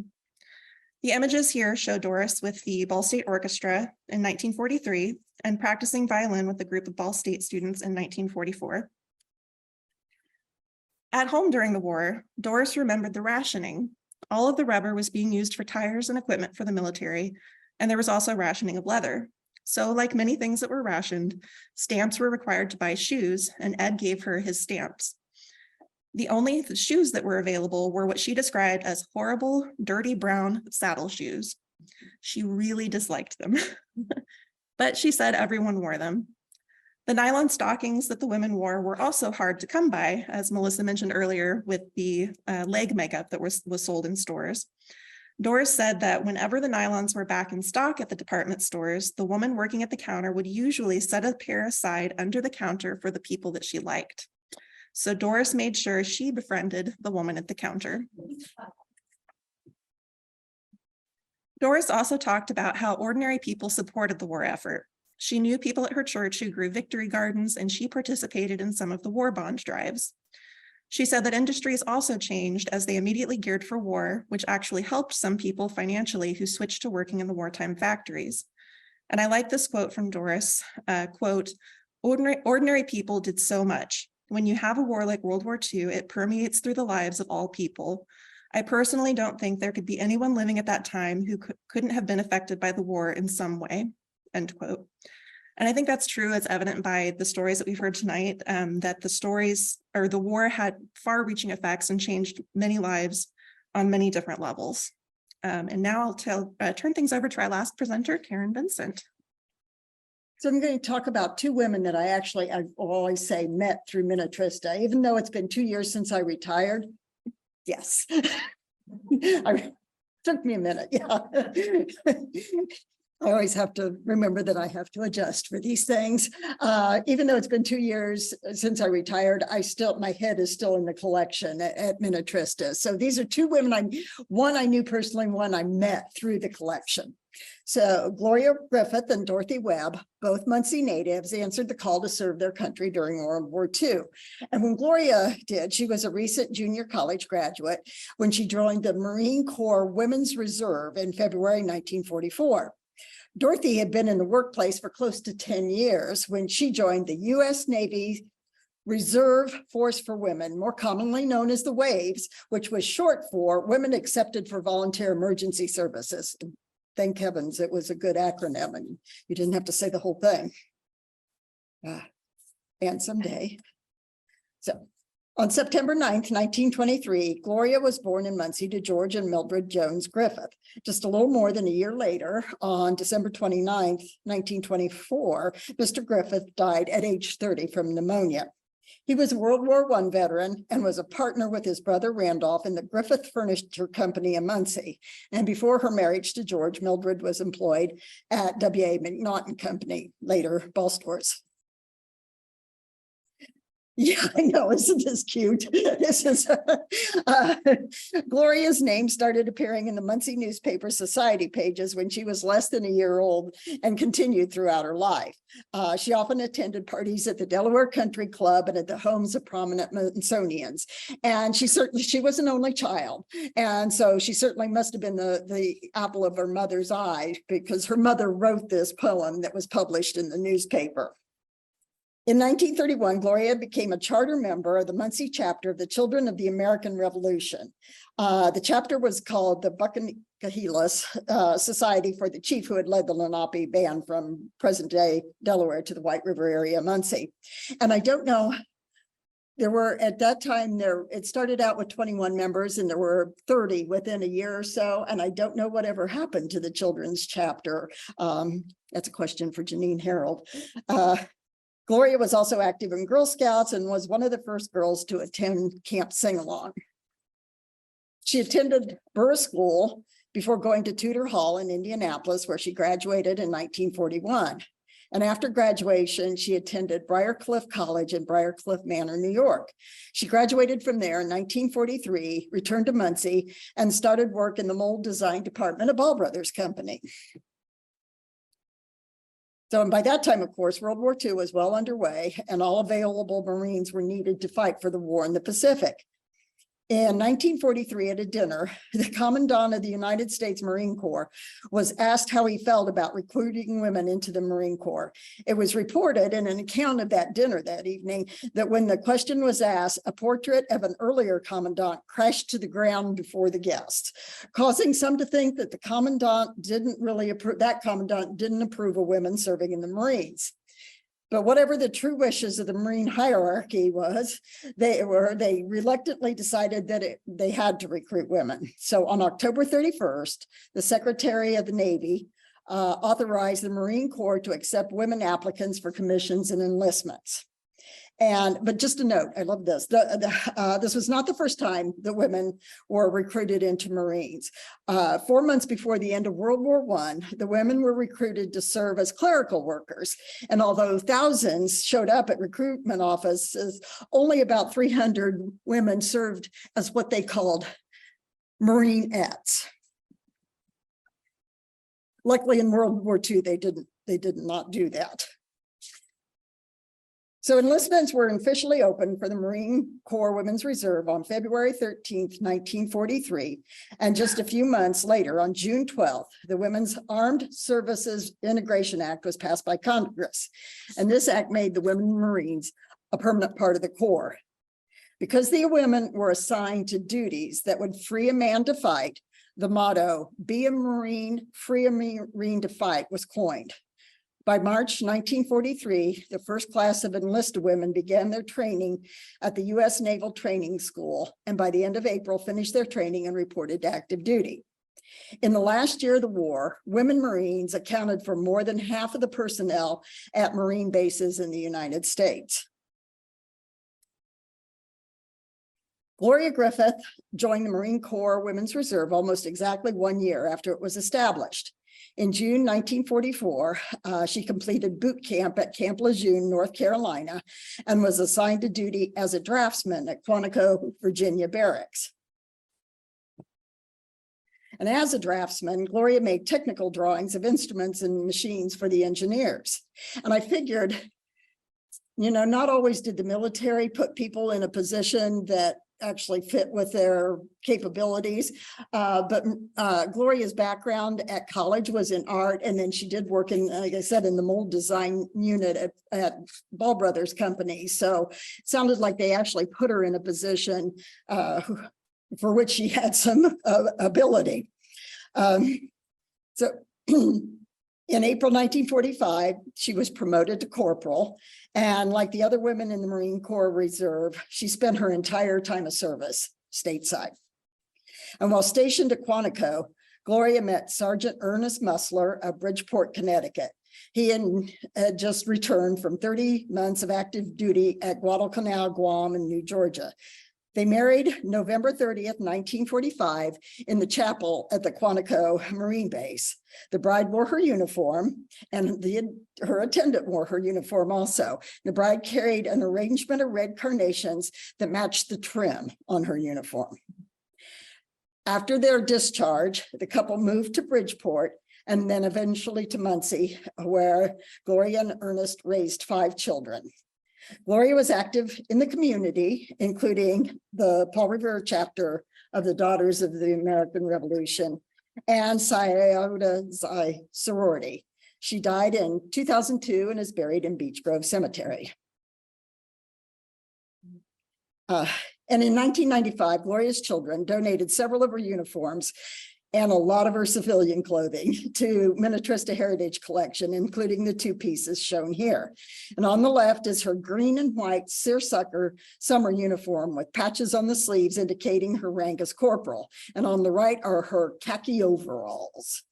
The images here show Doris with the Ball State Orchestra in 1943 and practicing violin with a group of Ball State students in 1944. At home during the war, Doris remembered the rationing. All of the rubber was being used for tires and equipment for the military, and there was also rationing of leather. So like many things that were rationed, stamps were required to buy shoes, and Ed gave her his stamps. The only shoes that were available were what she described as horrible, dirty brown saddle shoes. She really disliked them, but she said everyone wore them. The nylon stockings that the women wore were also hard to come by, as Melissa mentioned earlier, with the leg makeup that was sold in stores. Doris said that whenever the nylons were back in stock at the department stores, the woman working at the counter would usually set a pair aside under the counter for the people that she liked. So Doris made sure she befriended the woman at the counter. Doris also talked about how ordinary people supported the war effort. She knew people at her church who grew victory gardens, and she participated in some of the war bond drives. She said that industries also changed as they immediately geared for war, which actually helped some people financially who switched to working in the wartime factories. And I like this quote from Doris, quote, ordinary people did so much. When you have a war like World War II, it permeates through the lives of all people. I personally don't think there could be anyone living at that time who couldn't have been affected by the war in some way, end quote. And I think that's true, as evident by the stories that we've heard tonight, that the war had far-reaching effects and changed many lives on many different levels. And now I'll turn things over to our last presenter, Karen Vincent. So I'm going to talk about two women that I always say met through Minnetrista, even though it's been 2 years since I retired. Yes. Took me a minute, yeah. I always have to remember that I have to adjust for these things. Even though it's been 2 years since I retired, my head is still in the collection at Minnetrista. So these are two women, one I knew personally, one I met through the collection. So Gloria Griffith and Dorothy Webb, both Muncie natives, answered the call to serve their country during World War II. And when Gloria did, she was a recent junior college graduate when she joined the Marine Corps Women's Reserve in February 1944. Dorothy had been in the workplace for close to 10 years when she joined the U.S. Navy Reserve Force for Women, more commonly known as the WAVES, which was short for Women Accepted for Volunteer Emergency Services. Thank heavens it was a good acronym and you didn't have to say the whole thing. And someday. So on September 9th, 1923, Gloria was born in Muncie to George and Mildred Jones Griffith. Just a little more than a year later, on December 29th, 1924, Mr. Griffith died at age 30 from pneumonia. He was a World War I veteran and was a partner with his brother Randolph in the Griffith Furniture Company in Muncie. And before her marriage to George, Mildred was employed at W.A. McNaughton Company, later Ball Stores. Yeah, I know, isn't this cute? This is Gloria's name started appearing in the Muncie Newspaper Society pages when she was less than a year old and continued throughout her life. She often attended parties at the Delaware Country Club and at the homes of prominent Munsonians. And she was an only child. And so she certainly must have been the apple of her mother's eye, because her mother wrote this poem that was published in the newspaper. In 1931, Gloria became a charter member of the Muncie chapter of the Children of the American Revolution. The chapter was called the Buccaneers Society for the chief who had led the Lenape band from present-day Delaware to the White River area, Muncie. And I don't know, there were at that time, it started out with 21 members and there were 30 within a year or so. And I don't know whatever happened to the children's chapter. That's a question for Janine Harold. Gloria was also active in Girl Scouts and was one of the first girls to attend Camp Sing-Along. She attended Burr School before going to Tudor Hall in Indianapolis, where she graduated in 1941. And after graduation, she attended Briarcliff College in Briarcliff Manor, New York. She graduated from there in 1943, returned to Muncie, and started work in the mold design department of Ball Brothers Company. So, and by that time, of course, World War II was well underway, and all available Marines were needed to fight for the war in the Pacific. In 1943, at a dinner, the Commandant of the United States Marine Corps was asked how he felt about recruiting women into the Marine Corps. It was reported in an account of that dinner that evening that when the question was asked, a portrait of an earlier commandant crashed to the ground before the guests, causing some to think that the commandant didn't approve of women serving in the Marines. But whatever the true wishes of the Marine hierarchy was, they reluctantly decided that they had to recruit women. So on October 31st, the Secretary of the Navy authorized the Marine Corps to accept women applicants for commissions and enlistments. But just a note, I love this. This was not the first time that women were recruited into Marines. 4 months before the end of World War I, the women were recruited to serve as clerical workers. And although thousands showed up at recruitment offices, only about 300 women served as what they called Marineettes. Luckily, in World War II, they did not do that. So enlistments were officially opened for the Marine Corps Women's Reserve on February 13th, 1943. And just a few months later, on June 12th, the Women's Armed Services Integration Act was passed by Congress. And this act made the women Marines a permanent part of the Corps. Because the women were assigned to duties that would free a man to fight, the motto, "Be a Marine, free a Marine to fight," was coined. By March 1943, the first class of enlisted women began their training at the U.S. Naval Training School, and by the end of April, finished their training and reported to active duty. In the last year of the war, women Marines accounted for more than half of the personnel at Marine bases in the United States. Gloria Griffith joined the Marine Corps Women's Reserve almost exactly 1 year after it was established. In June 1944, she completed boot camp at Camp Lejeune, North Carolina, and was assigned to duty as a draftsman at Quantico, Virginia Barracks. And as a draftsman, Gloria made technical drawings of instruments and machines for the engineers. And I figured, you know, not always did the military put people in a position that actually fit with their capabilities. But Gloria's background at college was in art, and then she did work in, like I said, in the mold design unit at Ball Brothers Company. So it sounded like they actually put her in a position for which she had some ability. In April 1945, she was promoted to corporal, and like the other women in the Marine Corps Reserve, she spent her entire time of service stateside. And while stationed at Quantico, Gloria met Sergeant Ernest Musler of Bridgeport, Connecticut. He had just returned from 30 months of active duty at Guadalcanal, Guam, and New Georgia. They married November 30th, 1945, in the chapel at the Quantico Marine Base. The bride wore her uniform, and her attendant wore her uniform also. The bride carried an arrangement of red carnations that matched the trim on her uniform. After their discharge, the couple moved to Bridgeport and then eventually to Muncie, where Gloria and Ernest raised 5 children. Gloria was active in the community, including the Paul Revere chapter of the Daughters of the American Revolution and Iota Xi sorority. She died in 2002 and is buried in Beech Grove Cemetery. And in 1995, Gloria's children donated several of her uniforms and a lot of her civilian clothing to Minnetrista Heritage Collection, including the 2 pieces shown here. And on the left is her green and white seersucker summer uniform with patches on the sleeves indicating her rank as corporal. And on the right are her khaki overalls.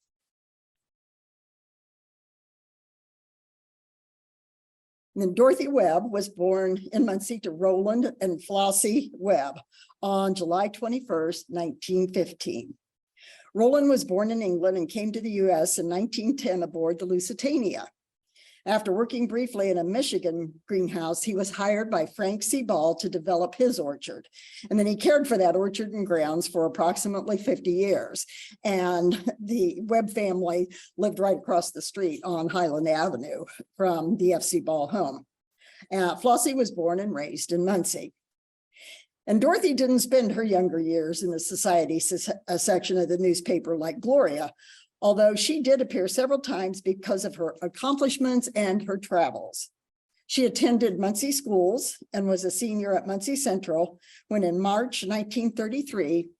And then Dorothy Webb was born in Muncie to Roland and Flossie Webb on July 21st, 1915. Roland was born in England and came to the US in 1910 aboard the Lusitania. After working briefly in a Michigan greenhouse, he was hired by Frank C. Ball to develop his orchard. And then he cared for that orchard and grounds for approximately 50 years. And the Webb family lived right across the street on Highland Avenue from the F.C. Ball home. Flossie was born and raised in Muncie. And Dorothy didn't spend her younger years in the society section of the newspaper like Gloria, although she did appear several times because of her accomplishments and her travels. She attended Muncie schools and was a senior at Muncie Central when in March 1933,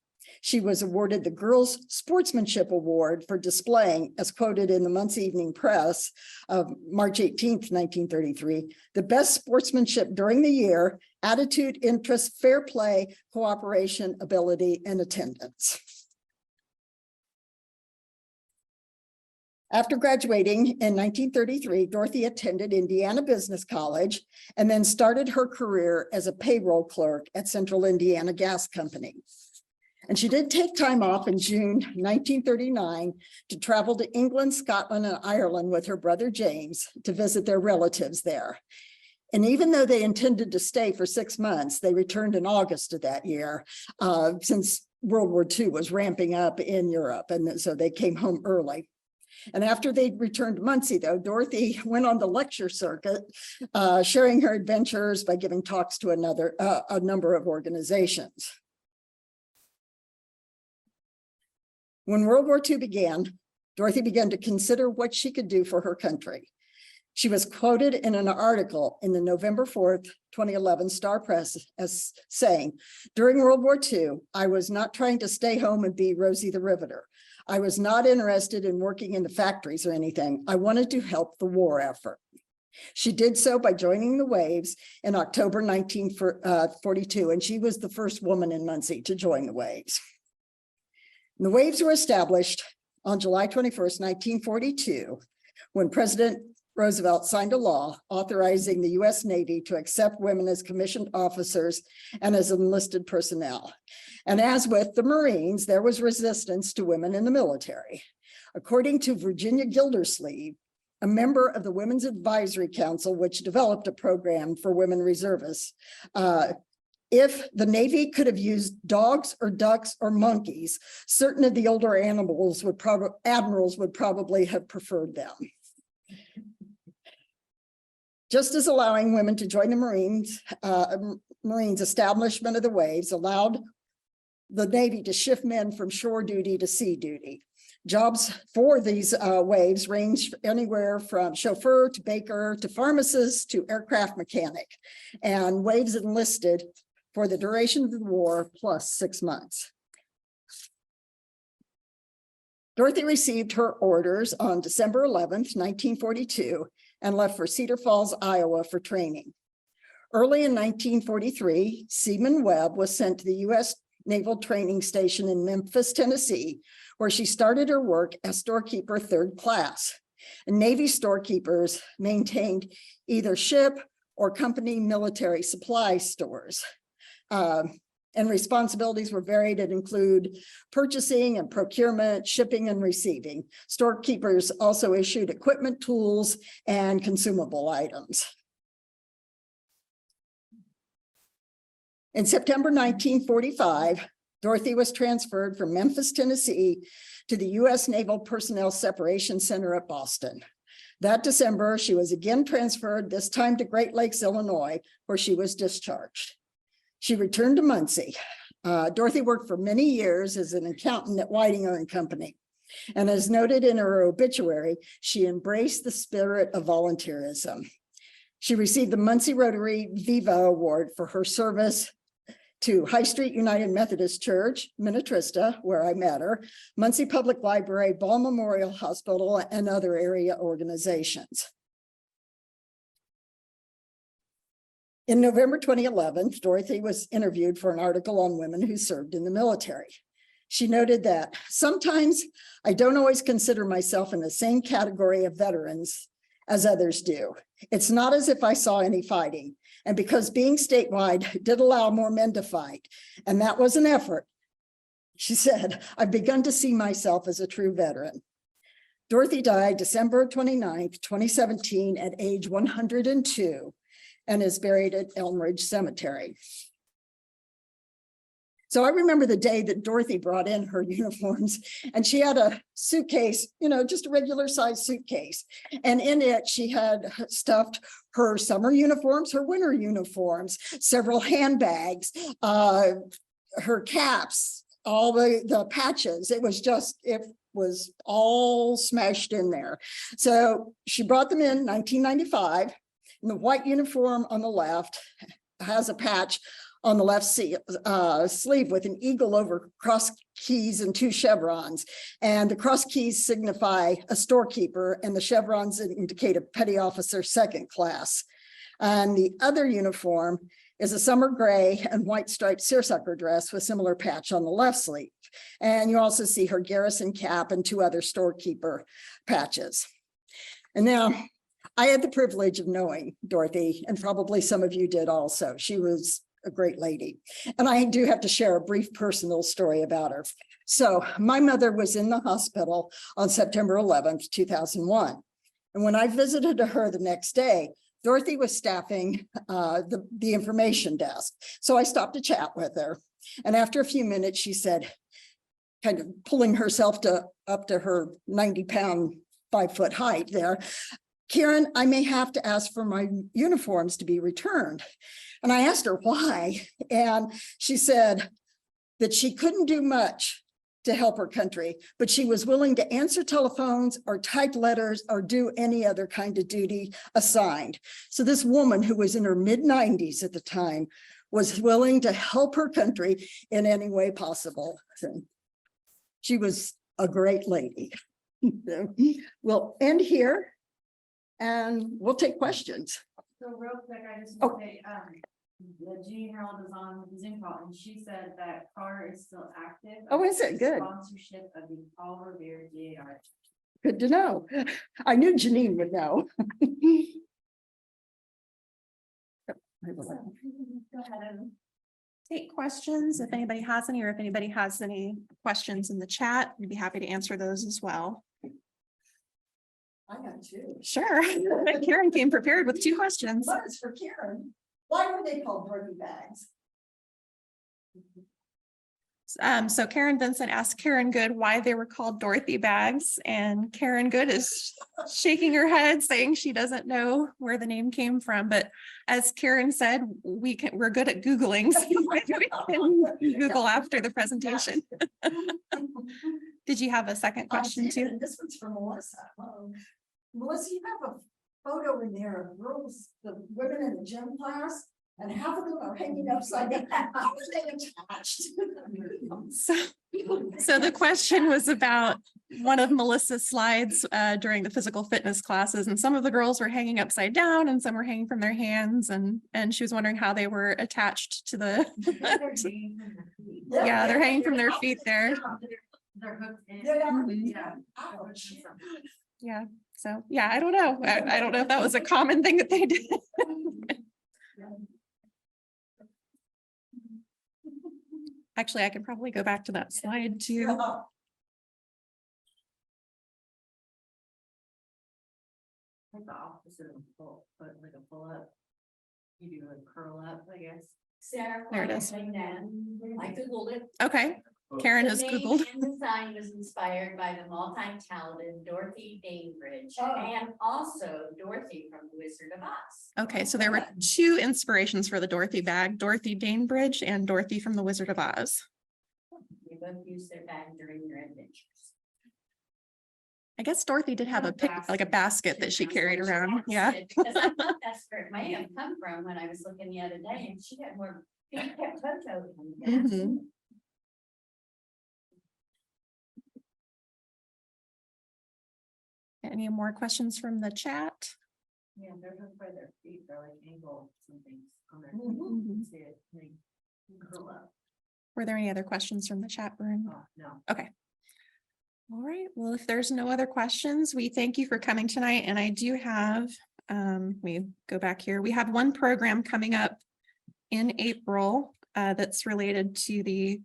she was awarded the Girls Sportsmanship Award for displaying, as quoted in the Muncie Evening Press of March 18th, 1933, the best sportsmanship during the year, attitude, interest, fair play, cooperation, ability, and attendance. After graduating in 1933, Dorothy attended Indiana Business College and then started her career as a payroll clerk at Central Indiana Gas Company. And she did take time off in June 1939 to travel to England, Scotland, and Ireland with her brother James to visit their relatives there. And even though they intended to stay for 6 months, they returned in August of that year, since World War II was ramping up in Europe. And so they came home early. And after they returned to Muncie, though, Dorothy went on the lecture circuit, sharing her adventures by giving talks to a number of organizations. When World War II began, Dorothy began to consider what she could do for her country. She was quoted in an article in the November 4th, 2011 Star Press as saying, "During World War II, I was not trying to stay home and be Rosie the Riveter. I was not interested in working in the factories or anything. I wanted to help the war effort." She did so by joining the Waves in October 1942, and she was the first woman in Muncie to join the Waves. And the Waves were established on July 21st, 1942, when President Roosevelt signed a law authorizing the U.S. Navy to accept women as commissioned officers and as enlisted personnel. And as with the Marines, there was resistance to women in the military. According to Virginia Gildersleeve, a member of the Women's Advisory Council, which developed a program for women reservists, if the Navy could have used dogs or ducks or monkeys, certain of the older admirals would probably have preferred them. Just as allowing women to join the Marines establishment of the Waves allowed the Navy to shift men from shore duty to sea duty. Jobs for these Waves ranged anywhere from chauffeur to baker to pharmacist to aircraft mechanic. And Waves enlisted for the duration of the war plus 6 months. Dorothy received her orders on December 11th, 1942, and left for Cedar Falls, Iowa for training. Early in 1943, Seaman Webb was sent to the U.S. Naval Training Station in Memphis, Tennessee, where she started her work as storekeeper 3rd class. And Navy storekeepers maintained either ship or company military supply stores. And responsibilities were varied and include purchasing and procurement, shipping and receiving. Storekeepers also issued equipment, tools, and consumable items. In September 1945, Dorothy was transferred from Memphis, Tennessee to the U.S. Naval Personnel Separation Center at Boston. That December, she was again transferred, this time to Great Lakes, Illinois, where she was discharged. She returned to Muncie. Dorothy worked for many years as an accountant at Whitinger and Company. And as noted in her obituary, she embraced the spirit of volunteerism. She received the Muncie Rotary Viva Award for her service to High Street United Methodist Church, Minnetrista, where I met her, Muncie Public Library, Ball Memorial Hospital, and other area organizations. In November 2011, Dorothy was interviewed for an article on women who served in the military. She noted that sometimes I don't always consider myself in the same category of veterans as others do. It's not as if I saw any fighting. And because being statewide did allow more men to fight, and that was an effort, she said, I've begun to see myself as a true veteran. Dorothy died December 29th, 2017 at age 102 and is buried at Elm Ridge Cemetery. So I remember the day that Dorothy brought in her uniforms, and she had a suitcase, just a regular size suitcase. And in it, she had stuffed her summer uniforms, her winter uniforms, several handbags, her caps, all the patches. It was all smashed in there. So she brought them in 1995, and the white uniform on the left has a patch on the left sleeve with an eagle over cross keys and 2 chevrons. And the cross keys signify a storekeeper, and the chevrons indicate a petty officer 2nd class. And the other uniform is a summer gray and white striped seersucker dress with similar patch on the left sleeve. And you also see her garrison cap and 2 other storekeeper patches. And now, I had the privilege of knowing Dorothy, and probably some of you did also. She was a great lady. And I do have to share a brief personal story about her. So my mother was in the hospital on September 11th, 2001. And when I visited her the next day, Dorothy was staffing the information desk. So I stopped to chat with her. And after a few minutes, she said, kind of pulling herself up to her 90-pound, 5-foot height there, Karen, I may have to ask for my uniforms to be returned. And I asked her why. And she said that she couldn't do much to help her country, but she was willing to answer telephones or type letters or do any other kind of duty assigned. So this woman, who was in her mid-90s at the time, was willing to help her country in any way possible. So she was a great lady. We'll end here and we'll take questions. So real quick, I just Oh. want to say, the Jean Herald is on the Zoom call, and she said that Carr is still active. Oh, is it? Good. Sponsorship of the Paul Revere GAR. Good to know. I knew Janine would know. Go ahead and take questions if anybody has any, or if anybody has any questions in the chat, we'd be happy to answer those as well. I got 2. Sure. Karen came prepared with 2 questions. What is for Karen? Why were they called Dorothy bags? So Karen Vincent asked Karen Good why they were called Dorothy bags, and Karen Good is shaking her head saying she doesn't know where the name came from. But as Karen said, we're good at Googling, so maybe we can Google after the presentation. Did you have a second question too? This one's for Melissa. Melissa, you have a photo in there of girls, the women in the gym class, and half of them are hanging upside down. How are they attached? So the question was about one of Melissa's slides during the physical fitness classes, and some of the girls were hanging upside down and some were hanging from their hands, and she was wondering how they were attached to the yeah, they're hanging from their feet there. They're hooked in. Mhm. Yeah. Ouch. Yeah, so yeah, I don't know. I don't know if that was a common thing that they did. Actually, I could probably go back to that slide too. Like the opposite of pull, but like a pull up. You do a curl up, I guess. Sarah. There it is. I Googled it. Okay, Karen The has name Googled. and design was inspired by the multi-talented Dorothy Bainbridge Oh. and also Dorothy from The Wizard of Oz. Okay, so there were 2 inspirations for the Dorothy bag, Dorothy Bainbridge and Dorothy from The Wizard of Oz. They both used their bag during their adventures. I guess Dorothy did have like a basket that she carried around. Yeah. Because I thought that's where it may have come from when I was looking the other day, and she had more feet kept photos. Mhm. Any more questions from the chat? Yeah, they're hooked by their feet, they're like ankle something on their Mhm. feet. See it, they curl up. Were there any other questions from the chat room? Oh, no. Okay. All right, well, if there's no other questions, we thank you for coming tonight. And I do have, we go back here. We have one program coming up in April that's related to the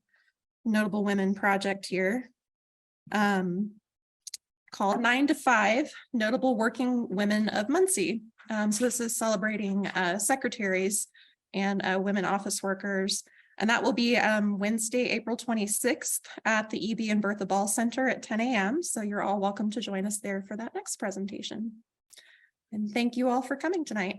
Notable Women Project here. Called 9 to 5 Notable Working Women of Muncie. So this is celebrating secretaries and women office workers. And that will be Wednesday, April 26th at the EB and Bertha Ball Center at 10 a.m. So you're all welcome to join us there for that next presentation. And thank you all for coming tonight.